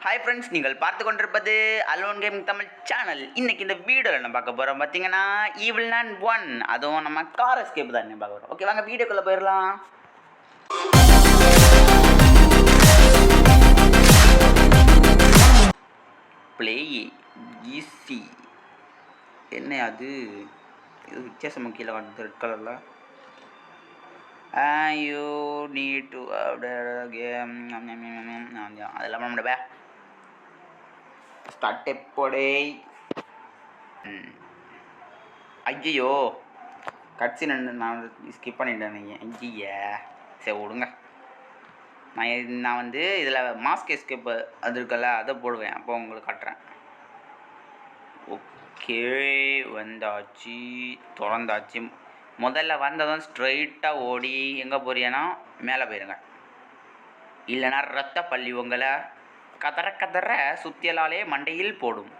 Hi friends, நீங்கள் பார்த்து கொண்டிருப்பது அலோன் கேமிங் தமிழ் சேனல். இன்னைக்கு இந்த வீடியோவில் நம்ம பார்க்க போகிறோம் பார்த்தீங்கன்னா ஈவில் லேண்ட் 1, அதுவும் நம்ம கார் எஸ்கேப் தான் பார்க்க போகிறோம். ஓகே, வாங்க வீடியோக்குள்ளே போயிடலாம். Play easy. என்ன அது? இது வித்தியாசமாக கீழே காட்டுது ரெட் கலரில். யூ நீட் டு கேம் அதெல்லாம் பண்ண முடியாது. ஸ்டார்ட் எப்போடே. ஐயோ, கட்சி நான் ஸ்கிப் பண்ணிட்டேன். ஐய சரி விடுங்க. நான் வந்து இதில் மாஸ்க் எஸ்கேப் அது இருக்கல, அதை போடுவேன். அப்போ உங்களுக்கு காட்டுறேன். ஓகே, வந்தாச்சு, திறந்தாச்சு. முதல்ல வந்ததும் ஸ்ட்ரைட்டாக ஓடி எங்கே போறியன்னா மேலே போயிருங்க. இல்லைன்னா ரத்த பள்ளி உங்களை கதற கதற சுத்தியலாலே மண்டையில் போடும்.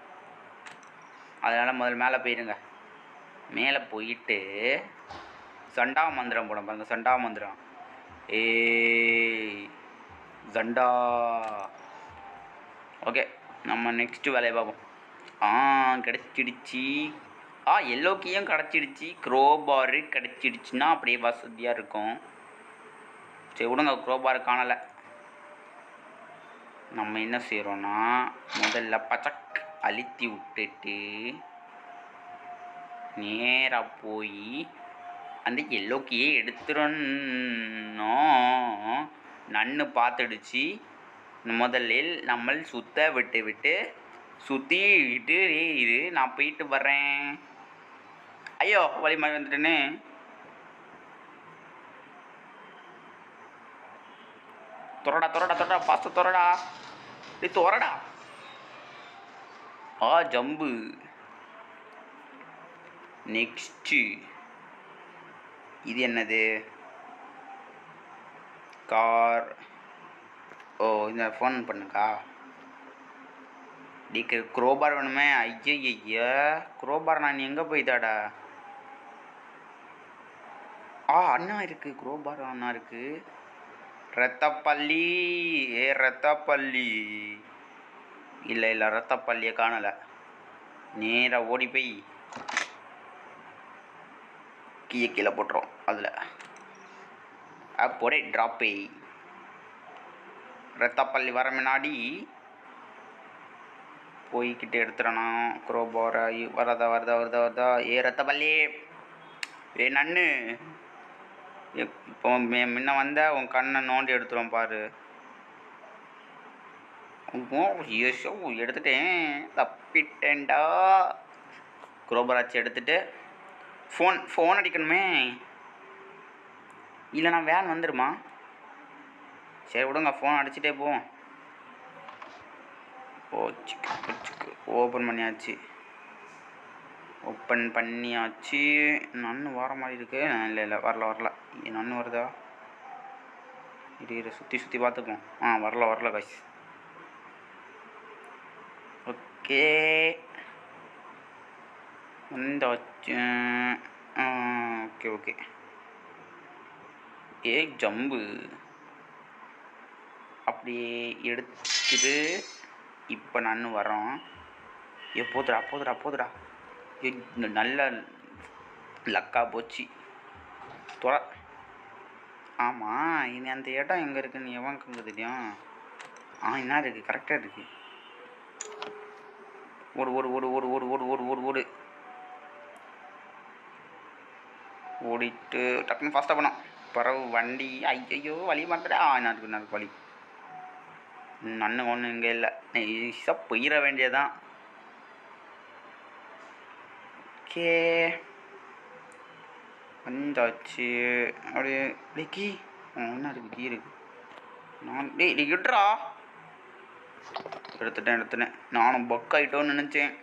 அதனால் முதல்ல மேலே போயிருங்க. மேலே போயிட்டு சண்டா மந்திரம் போடும் பாருங்க. சண்டா மந்திரம். சண்டா. ஓகே, நம்ம நெக்ஸ்ட்டு வேலையை பார்ப்போம். கிடச்சிடுச்சு. எல்லோ கீயும் கிடச்சிடுச்சு. க்ரோபாரு கிடச்சிடுச்சுன்னா அப்படியே வசதியாக இருக்கும். சரி விடுங்க, க்ரோபாரு காணலை. நம்ம என்ன செய்கிறோன்னா முதல்ல பச்சக் அழுத்தி விட்டுட்டு நேராக போய் அந்த எல்லோ கீயை எடுத்துடணும். நன்னு பார்த்துடுச்சு. முதலில் நம்ம சுத்த விட்டு விட்டு சுற்றிக்கிட்டு இது நான் போயிட்டு வர்றேன். ஐயோ, வழி மாதிரி வந்துட்டேன்னு. தொரடா தொரடா தொரடா, ஃபாஸ்ட்டு தொரடா. நீ தொரடா. ஜம்பு. நெக்ஸ்ட்டு இது என்னது? கார். இந்த ஃபோன் பண்ணுக்கா. டிக்கு க்ரோபார் வேணுமே. ஐய க்ரோபார் நான் எங்கே போய்தாடா? அண்ணா இருக்குது. க்ரோபார் அண்ணா இருக்குது. ரத்தப்பள்ளி. ரத்தப்பள்ளி இல்லை ரத்தப்பள்ளியை காணலை. நேராக ஓடி போய் கீழே போட்டுரும். அதில் போடே ட்ராப்பே. ரத்தப்பள்ளி வர முன்னாடி போய்கிட்டு எடுத்துடனா க்ரோபாரை. வரதா வருதா வருதா வருதா. ரத்தப்பள்ளி நன்னு. இப்போ முன்ன வந்த உன் கண்ணை நோண்டி எடுத்துருவோம் பாரு. யோ எடுத்துட்டேன். தப்பிட்டேன்டா. க்ரோபராச்சி எடுத்துட்டு ஃபோன் அடிக்கணுமே. இல்லைண்ணா வேன் வந்துடுமா? சரி விடுங்க, ஃபோன் அடிச்சுட்டே போவோம். ஓப்பன் பண்ணியாச்சு. நன்னு வர மாதிரி இருக்கு. இல்லை வரல. நன்னு வருதா? இரு சுற்றி பார்த்துப்போம். வரல கைஸ். ஓகே வந்தாச்சு. ஓகே ஜம்பு அப்படியே எடுத்துட்டு இப்போ நான் வரோம். போதுடா. நல்ல லக்கா போச்சு. ஆமாம், இனி அந்த இடம் எங்கே இருக்குன்னு எவனுக்கு தெரியும்? என்ன இருக்குது? கரெக்டாக இருக்குது. ஓடு. ஓடிட்டு டக்குன்னு ஃபாஸ்ட்டாக போனோம். பிறகு வண்டி. ஐயோ வழி மாட்டடா. என்ன இருக்கு வழி. நன்னு ஒன்றும் இங்கே இல்லை. ஈஸாக போயிட வேண்டியதான். ஓகே வந்தாச்சு. அப்படியே கீ. என்ன இருக்குது? கீ இருக்குது. நான் விட்றா. எடுத்துட்டேன். நானும் பக் ஆகிட்டோன்னு நினச்சேன்.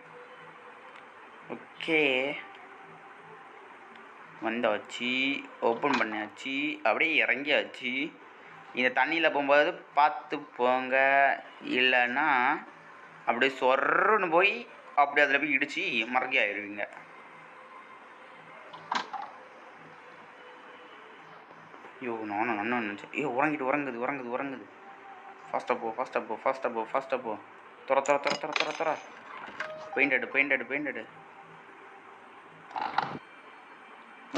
ஓகே வந்தாச்சு. ஓப்பன் பண்ணியாச்சு. அப்படியே இறங்கியாச்சு. இந்த தண்ணியில் போகும்போது பார்த்து போங்க, இல்லைன்னா அப்படியே சொர்றன்னு போய் அப்படியே அதில் போய் இடித்து மறக்கி ஆயிடுவீங்க. நானும் நினச்சேன். உறங்குது. ஃபாஸ்ட்டாக போ துற பெயிண்ட் எடு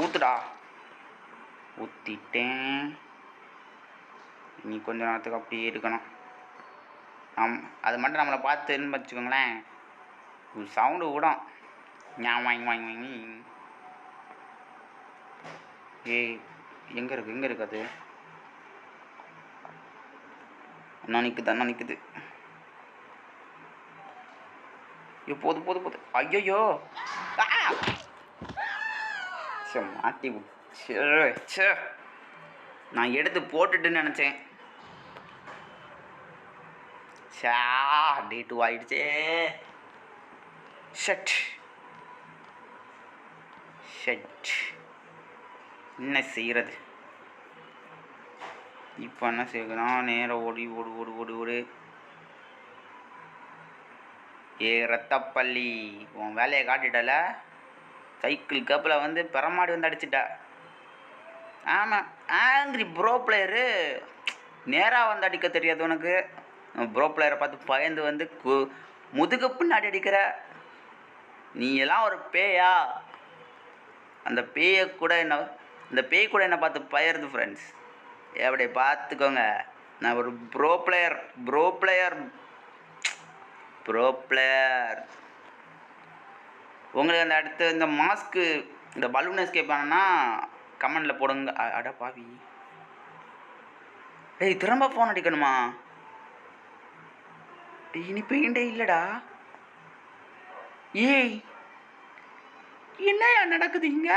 ஊற்றுடா ஊற்றிட்டேன். நீ கொஞ்ச நேரத்துக்கு அப்படியே இருக்கணும். அது மட்டும் நம்மளை பார்த்துன்னு வச்சுக்கோங்களேன், சவுண்டு விடும். வாங்கி ஏய் எங்கே இருக்கு அது? அண்ணா நிற்குது. ஐயோ போது ஐயோ மாட்டி நான் எடுத்து போட்டுட்டுன்னு நினச்சேன். டே 2 ஆயிடுச்சே. ஷட் என்ன செய்கிறது? இப்போ என்ன செய்யணும்? நேரம் ஓடு. ஏ ரத்தப்பள்ளி, உன் வேலையை காட்டிட்டல. சைக்கிள் கப்பில் வந்து பெறமாடி வந்து அடிச்சிட்டா. ஆமாம், ஆங்கிரி ப்ரோ பிளேயரு. நேராக வந்து அடிக்க தெரியாது உனக்கு. ப்ரோ பிளேயரை பார்த்து பயந்து வந்து முதுகு பின்னாடி அடிக்கிற. நீ எல்லாம் ஒரு பேயா? அந்த பேய் கூட என்ன பார்த்து பயருது ஃப்ரெண்ட்ஸ். எப்படி பார்த்துக்கோங்க. நான் ஒரு ப்ரோ பிளேயர். உங்களுக்கு அந்த அடுத்து இந்த மாஸ்க்கு, இந்த பலூன் எஸ்கேப் ஆனா கமெண்டில் போடுங்க. அட பாவி, டேய் திரும்ப ஃபோன் அடிக்கணுமா? இனி பெயிண்டே இல்லைடா. ஏய் என்னையா நடக்குது இங்க?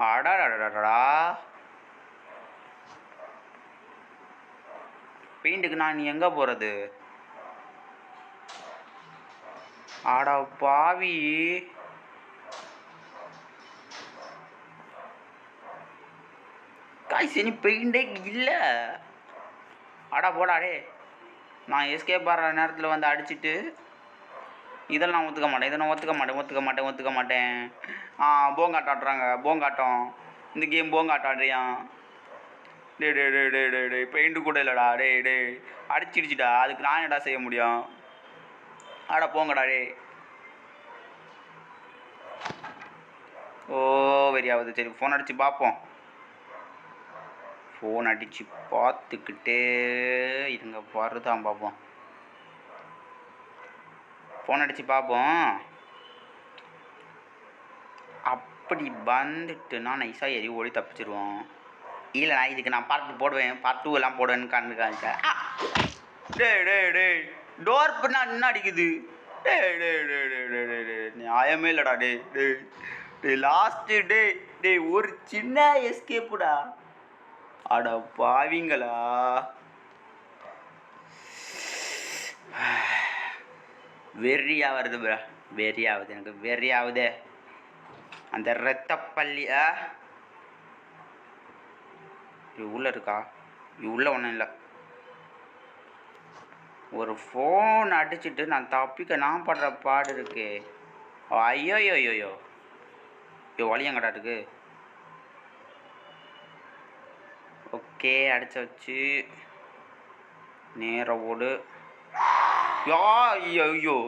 அடாடா, பெயிண்ட்டுக்கு நான் எங்கே போகிறது? ஆடா பாவி, காய்ச்சி பெயிண்டே இல்லை. ஆடா போடாடே, நான் எஸ்கேப் ஆகிற நேரத்தில் வந்து அடிச்சுட்டு இதெல்லாம் நான் ஒத்துக்க மாட்டேன். போங்காட்டம் ஆடுறாங்க. இந்த கேம் போங்காட்டம் ஆடுறியான். டே பெயிண்ட்டு கூட இல்லைடா. டே அடிச்சிடுச்சுடா. அதுக்கு நான் என்னடா செய்ய முடியும்? ஆடா போங்கடா டே. ஓ வெறியாவது. சரி ஃபோன் அடித்து பார்ப்போம். ஃபோன் அடித்து பார்த்துக்கிட்டே இருங்க, வருதான் பார்ப்போம். ஃபோன் அடித்து பார்ப்போம். அப்படி வந்துட்டுனா நைஸாக ஏறி ஓடி தப்பிச்சிடுவோம். இல்லை, இதுக்கு நான் பார்ட் 2 எல்லாம் போடுவேன்னு காமிச்சேன். டே டோர் பண்ணா என்ன அடிக்குது? டே நியாயமே இல்லைடா. டே லாஸ்ட்டு டே ஒரு சின்ன எஸ்கேப்புடா. அட பாவிங்களா. வெறியாக வருது ப்ரோ. எனக்கு வெறியாகுது. அந்த ரத்தப்பள்ளி இது உள்ளே இருக்கா? இது உள்ளே ஒன்றும் இல்லை. ஒரு ஃபோன் அடிச்சுட்டு நான் தப்பிக்க நான் படுற பாடு இருக்கு. ஐயோ வழியங்கடா இருக்கு. ஓகே, அடிச்சு வச்சு நேர ஓடு. ஐயோ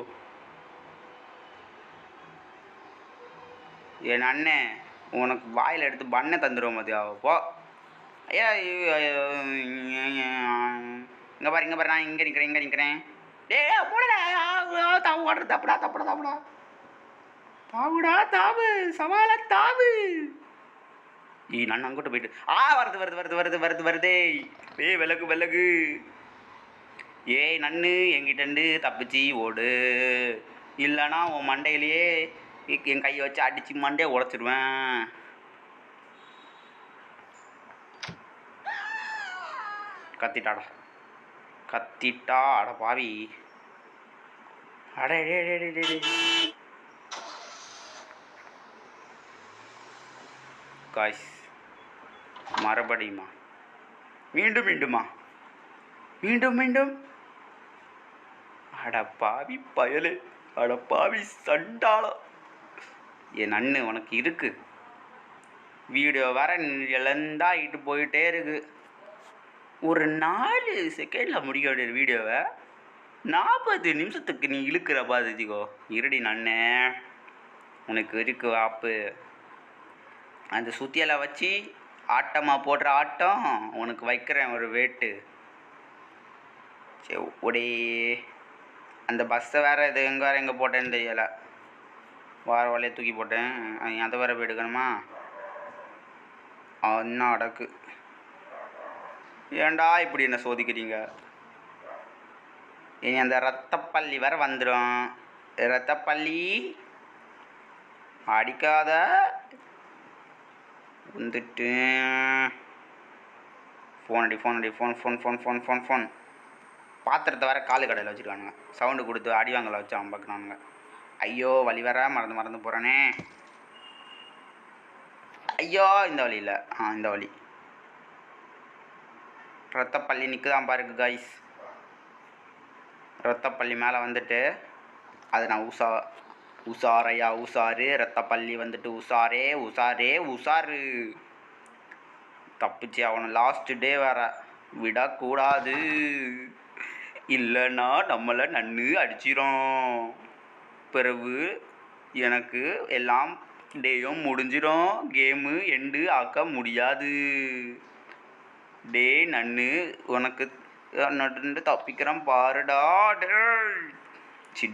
என் அண்ணே, உனக்கு வாயில் எடுத்து பண்ணை தந்துடுவோம் மதியா. போ ஐயா. இங்கே பாரு நான் இங்கே நிற்கிறேன். டே போடா. தாவு ஓடுறது. தப்புடா. தாவு சவால தாவு. நான் அங்கிட்ட போயிட்டு வருது. ஏய் விலகு. ஏய் நன்னு, என்கிட்டண்டு தப்பிச்சு ஓடு. இல்லைனா உன் மண்டையிலேயே என் கையை வச்சு அடித்து மண்டையை உடச்சிடுவேன். கத்திட்டா அட பாவி. அடே காய்ஸ், மறுபடியுமா? மீண்டும் அட பாவி பயலே. அட பாவி சண்டாளம். என் அண்ணு உனக்கு இருக்கு. வீடியோ வர இழந்தாயிட்டு போயிட்டே இருக்கு. ஒரு 4 செகண்டில் முடிக்க வேண்டிய வீடியோவை 40 நிமிஷத்துக்கு நீ இழுக்கிற பாதிச்சிக்கோ. இருடி நன்னே, உனக்கு இருக்கு வாப்பு. அந்த சுத்தியலை வச்சு ஆட்டமாக போடுற ஆட்டம் உனக்கு வைக்கிறேன் ஒரு வேட்டு. சரி ஒடே அந்த பஸ்ஸை வேறு இது எங்கே போட்டேன்னு தெரியலை. வார வழியை தூக்கி போட்டேன். அதை வேறு போய் எடுக்கணுமா? என்ன அடக்கு. ஏண்டா இப்படி என்ன சோதிக்கிறீங்க? இனி அந்த ரத்தப்பள்ளி வேறு வந்துடும். ரத்தப்பள்ளி அடிக்காத வந்துட்டு ஃபோன் பாத்திரத்தை வேறு காலு கடையில் வச்சுருக்கானுங்க. சவுண்டு கொடுத்து அடிவாங்கல வச்சு அவன் பார்க்குறானுங்க. ஐயோ வழி வேற மறந்து போகிறானே. ஐயோ இந்த வழி இல்லை, இந்த வழி. ரத்தப்பள்ளி நிற்குதான் பாருக்கு காய்ஸ். ரத்தப்பள்ளி மேலே வந்துட்டு அது நான் உஷாரையா உஷாரு. ரத்தப்பள்ளி வந்துட்டு உஷாரு. தப்பிச்சு அவனை லாஸ்ட் டே வேற விடக்கூடாது, இல்லைன்னா நம்மளை நன்னு அடிச்சிடும். பிறகு எனக்கு எல்லாம் டேயும் முடிஞ்சிடும், கேமு எண்டு ஆக்க முடியாது. டே நன்னு உனக்கு நட்டு தப்பிக்கிறேன் பாருடா.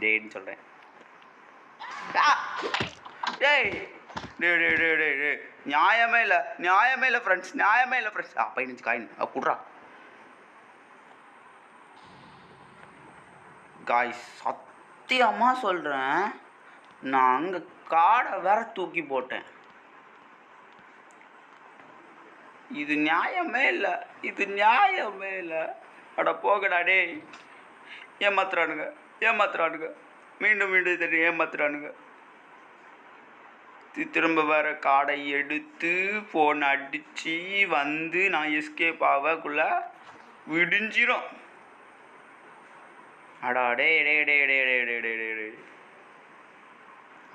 டேன்னு சொல்கிறேன். டேய் நியாயமே இல்லை ஃப்ரெண்ட்ஸ். பையனுச்சு காயின் குட்ரா காய்ஸ். சத்தியமாக சொல்கிறேன், நான் அங்கே காடை வேற தூக்கி போட்டேன். இது நியாயமே இல்லை. அட போகடா டேய். ஏமாத்துறானுங்க மீண்டும் தெரியும் ஏமாத்துறானுங்க. திரும்ப வேற காடை எடுத்து ஃபோன் அடித்து வந்து நான் எஸ்கேப் ஆகக்குள்ள விடிஞ்சிரும். அடா டே.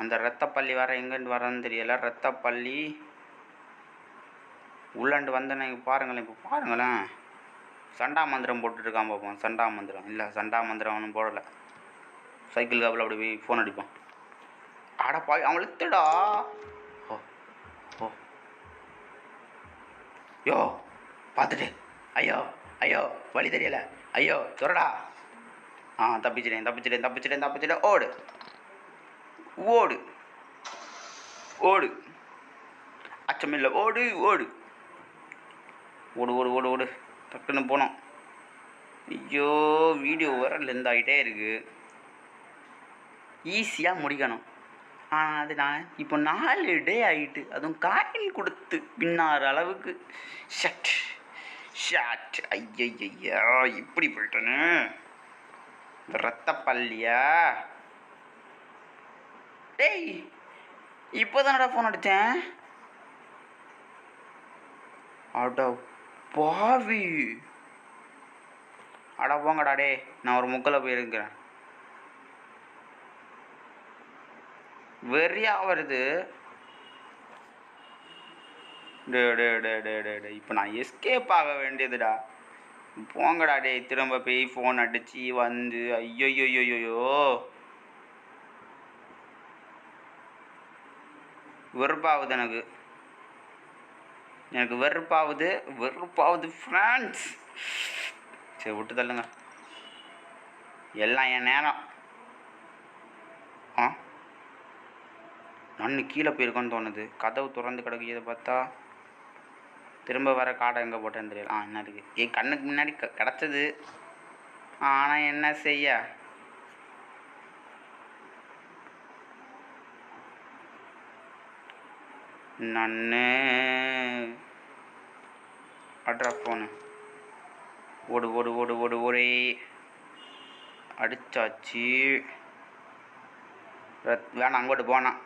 அந்த ரத்தப்பள்ளி வேற எங்கேருந்து வரன்னு தெரியல. ரத்தப்பள்ளி உள்ளாண்டு வந்தேன். இப்போ பாருங்களேன். சண்டா மந்திரம் போட்டுட்ருக்கான் பார்ப்போம். சண்டா மந்திரம் இல்லை, சண்டா மந்திரம் அவனும் போடலை. சைக்கிள் காப்பில் அப்படி போய் ஃபோன் அடிப்பான். அடப்பா அவன் இழுத்துடா. ஓ யோ பார்த்துட்டு ஐயோ வழி தெரியலை. ஐயோ துறடா. தப்பிச்சிட்டேன். ஓடு அச்சமில்லை. ஓடு டக்குன்னு போனோம். ஐயோ வீடியோ வர லென்த் ஆகிட்டே இருக்குது. ஈஸியாக முடிக்கணும். ஆனால் அது நான் இப்போ 4 டே ஆகிட்டு, அதுவும் காயின் கொடுத்து பின்னார் அளவுக்கு ஷாட் ஐயா இப்படி போயிட்டேன்னு. ரத்தப்பள்ளியா டேய், இப்போ தானடா ஃபோன் அடித்தேன். அட பாவி. அட போங்கடா டே, நான் ஒரு முக்கில் போயிருக்கிறேன். வெறியா வருது. டே இப்போ நான் எஸ்கேப் ஆக வேண்டியதுடா. போங்கடா டே. திரும்ப போய் ஃபோன் அடித்து வந்து ஐயோயோயோயோ வெறுப்பாகுது. எனக்கு வெறுப்பாகுது ஃப்ரெண்ட்ஸ். சரி விட்டு தள்ளுங்க, எல்லாம் என் நேரம். நன்னு கீழே போயிருக்கோன்னு தோணுது. கதவு திறந்து கிடக்கு. இதை பார்த்தா திரும்ப வர காடை எங்கே போட்டேன்னு தெரியல. என்ன இருக்குது என் கண்ணுக்கு முன்னாடி கிடச்சது. ஆனால் என்ன செய்ய, நன்னு அட்ரா ஃபோனு. ஓடு அடிச்சாச்சு. வேணாம் அங்கோட்டு போனான்.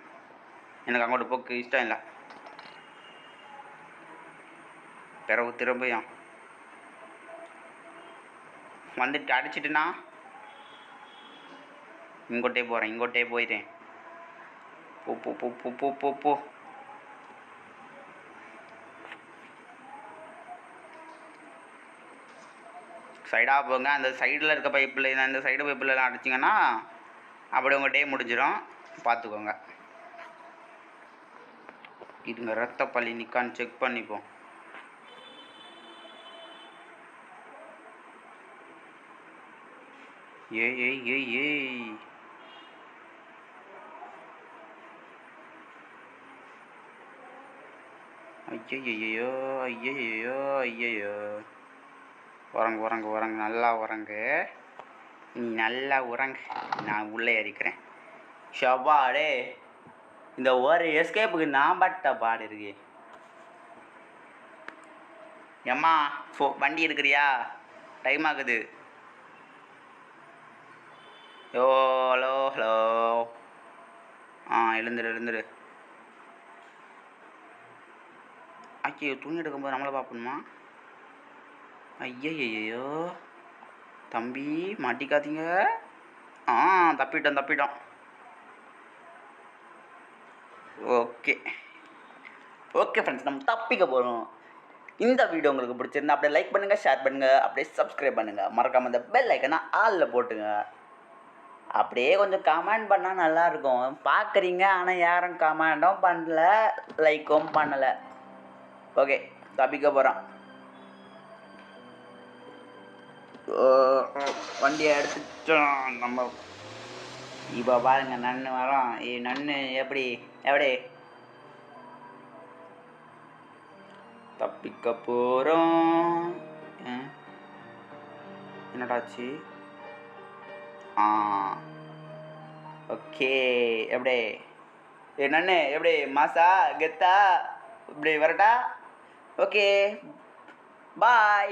எனக்கு அங்கோட்டு போக்கு இஷ்டம் இல்லை. பிறகு திரும்பியும் வந்துட்டு அடிச்சிட்டுனா இங்கோட்டே போயிட்டேன். போ. சைடாக போங்க. அந்த சைடில் இருக்க பைப்பில் இந்த சைடு பைப்புலலாம் அடிச்சிங்கன்னா அப்படி உங்கள் டே முடிஞ்சிடும். பார்த்துக்கோங்க. இதுங்க ரத்த பள்ளி நிற்கான்னு செக் பண்ணிப்போம். ஏய் ஏய் ஏய் ஏய் ஐயையோ ஐயையோ ஐயையோ. உறங்கு நல்லா உறங்கு. நீ நல்லா உறங்கு, நான் உள்ளே ஏறிக்கிறேன். ஷபாடே, இந்த ஒரு எஸ்கேப்புக்கு நான் பட்ட பாடு இருக்கு. ஏம்மா வண்டி இருக்கிறியா? டைம் ஆகுது. Hello hello. எழுந்துரு. ஐயோ, துணி எடுக்கும்போது நம்மளை பார்ப்பணுமா? ஐயையோ தம்பி, மாட்டிக்காதீங்க. தப்பிட்டோம். ஓகே ஃப்ரெண்ட்ஸ், நம்ம தப்பிக்க போகிறோம். இந்த வீடியோ உங்களுக்கு பிடிச்சிருந்தா அப்படியே லைக் பண்ணுங்கள், ஷேர் பண்ணுங்கள், அப்படியே சப்ஸ்கிரைப் பண்ணுங்கள். மறக்காமல் இந்த பெல் ஐக்கனை ஆலில் போட்டுங்க. அப்படியே கொஞ்சம் கமெண்ட் பண்ணால் நல்லாயிருக்கும். பார்க்குறீங்க, ஆனால் யாரும் கமெண்ட்டும் பண்ணல, லைக்கும் பண்ணலை. ஓகே, தப்பிக்க போகிறோம். வண்டியை எடுத்துட்டோம் நம்ம. இப்போ பாருங்க, நன்னு வரோம். நன்னு எப்படி தப்பிக்க போகிறோம். என்னடாச்சு? ஓகே. நன்னு எப்படி மாசா கெத்தா இப்படி வரட்டா? ஓகே, பாய்.